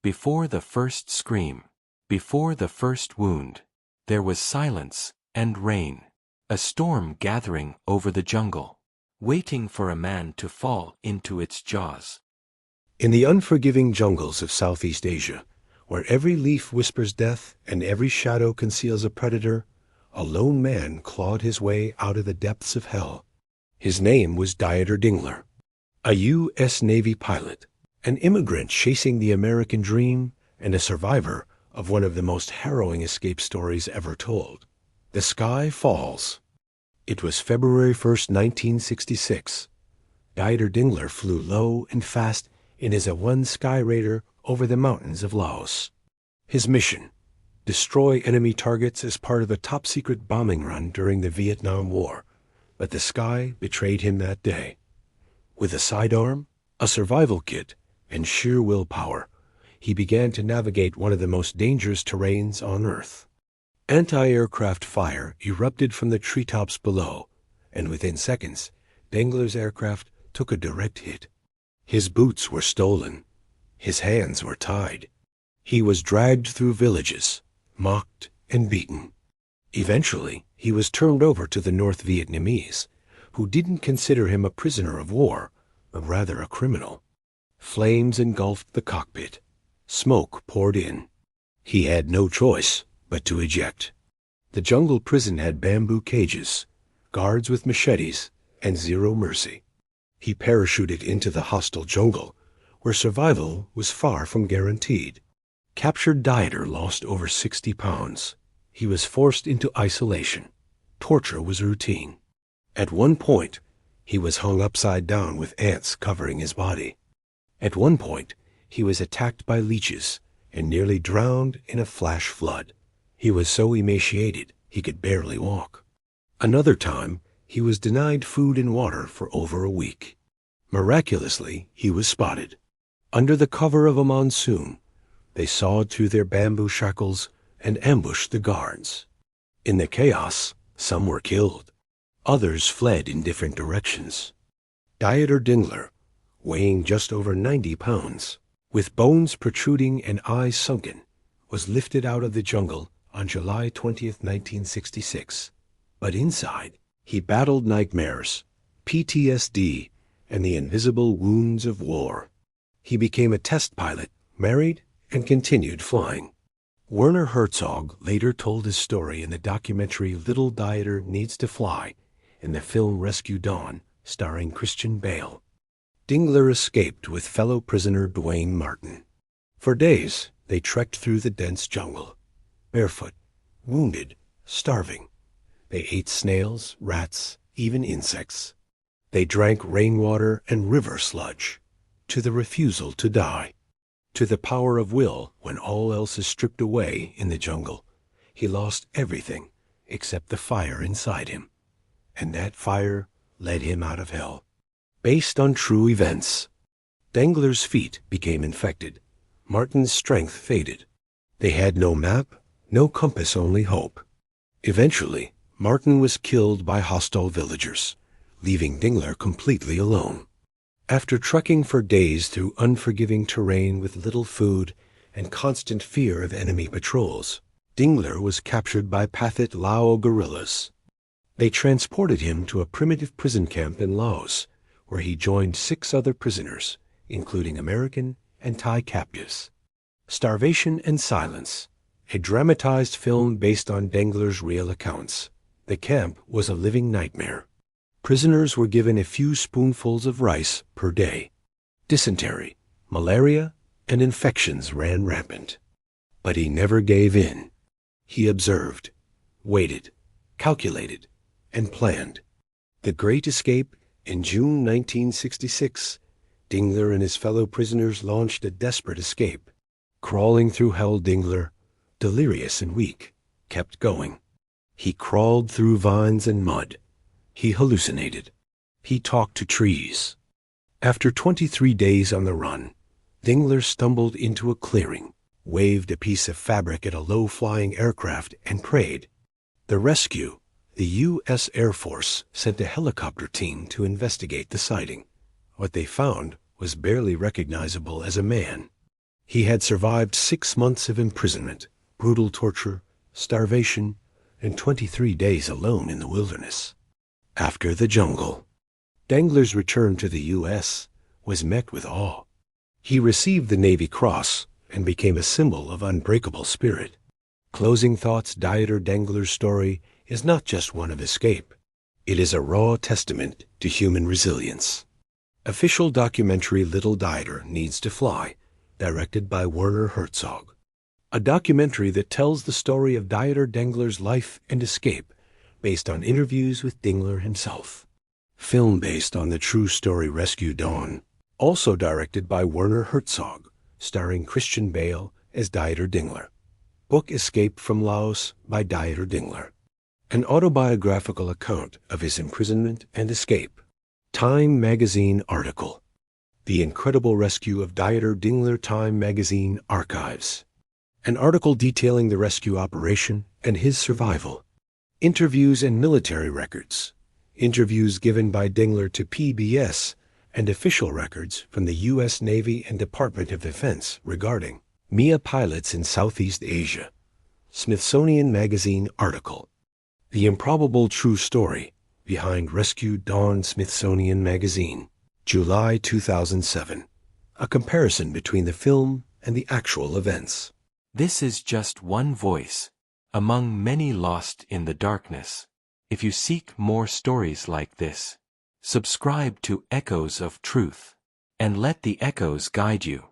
Before the first scream, before the first wound, there was silence and rain, a storm gathering over the jungle, waiting for a man to fall into its jaws. In the unforgiving jungles of Southeast Asia, where every leaf whispers death and every shadow conceals a predator, a lone man clawed his way out of the depths of hell. His name was Dieter Dengler, a U.S. Navy pilot, an immigrant chasing the American dream, and a survivor of one of the most harrowing escape stories ever told. The Sky Falls. It was February 1st, 1966. Dieter Dengler flew low and fast in his A-1 Sky Raider over the mountains of Laos. His mission: destroy enemy targets as part of a top-secret bombing run during the Vietnam War. But the sky betrayed him that day. With a sidearm, a survival kit, and sheer willpower, he began to navigate one of the most dangerous terrains on Earth. Anti-aircraft fire erupted from the treetops below, and within seconds, Dengler's aircraft took a direct hit. His boots were stolen. His hands were tied. He was dragged through villages, mocked and beaten. Eventually, he was turned over to the North Vietnamese, who didn't consider him a prisoner of war, but rather a criminal. Flames engulfed the cockpit. Smoke poured in. He had no choice but to eject. The jungle prison had bamboo cages, guards with machetes, and zero mercy. He parachuted into the hostile jungle, where survival was far from guaranteed. Captured Dieter lost over 60 pounds. He was forced into isolation. Torture was routine. At one point, he was hung upside down with ants covering his body. At one point, he was attacked by leeches and nearly drowned in a flash flood. He was so emaciated he could barely walk. Another time, he was denied food and water for over a week. Miraculously, he was spotted. Under the cover of a monsoon, they sawed through their bamboo shackles and ambushed the guards. In the chaos, some were killed. Others fled in different directions. Dieter Dengler, weighing just over 90 pounds, with bones protruding and eyes sunken, was lifted out of the jungle on July 20th, 1966. But inside, he battled nightmares, PTSD, and the invisible wounds of war. He became a test pilot, married, and continued flying. Werner Herzog later told his story in the documentary Little Dieter Needs to Fly, in the film Rescue Dawn, starring Christian Bale. Dengler escaped with fellow prisoner Duane Martin. For days, they trekked through the dense jungle, barefoot, wounded, starving. They ate snails, rats, even insects. They drank rainwater and river sludge, to the refusal to die, to the power of will when all else is stripped away in the jungle. He lost everything except the fire inside him, and that fire led him out of hell. Based on true events, Dengler's feet became infected. Martin's strength faded. They had no map, no compass, only hope. Eventually, Martin was killed by hostile villagers, leaving Dengler completely alone. After trekking for days through unforgiving terrain with little food and constant fear of enemy patrols, Dengler was captured by Pathet Lao guerrillas. They transported him to a primitive prison camp in Laos, where he joined 6 other prisoners, including American and Thai captives. Starvation and Silence, a dramatized film based on Dengler's real accounts. The camp was a living nightmare. Prisoners were given a few spoonfuls of rice per day. Dysentery, malaria, and infections ran rampant. But he never gave in. He observed, waited, calculated, and planned. The Great Escape in June 1966, Dengler and his fellow prisoners launched a desperate escape. Crawling through hell, Dengler, delirious and weak, kept going. He crawled through vines and mud. He hallucinated. He talked to trees. After 23 days on the run, Dengler stumbled into a clearing, waved a piece of fabric at a low-flying aircraft, and prayed. The rescue, the U.S. Air Force, sent a helicopter team to investigate the sighting. What they found was barely recognizable as a man. He had survived 6 months of imprisonment, brutal torture, starvation, and 23 days alone in the wilderness. After the jungle, Dengler's return to the U.S. was met with awe. He received the Navy Cross and became a symbol of unbreakable spirit. Closing thoughts. Dieter Dengler's story is not just one of escape. It is a raw testament to human resilience. Official documentary Little Dieter Needs to Fly, directed by Werner Herzog. A documentary that tells the story of Dieter Dengler's life and escape, based on interviews with Dengler himself. Film based on the true story Rescue Dawn, also directed by Werner Herzog, starring Christian Bale as Dieter Dengler. Book Escape from Laos by Dieter Dengler. An autobiographical account of his imprisonment and escape. Time magazine article. The Incredible Rescue of Dieter Dengler. Time magazine archives. An article detailing the rescue operation and his survival. Interviews and military records. Interviews given by Dengler to PBS and official records from the U.S. Navy and Department of Defense regarding MIA pilots in Southeast Asia. Smithsonian Magazine article. The Improbable True Story Behind Rescue Dawn. Smithsonian Magazine, July 2007. A comparison between the film and the actual events. This is just one voice, among many lost in the darkness. If you seek more stories like this, subscribe to Echoes of Truth, and let the echoes guide you.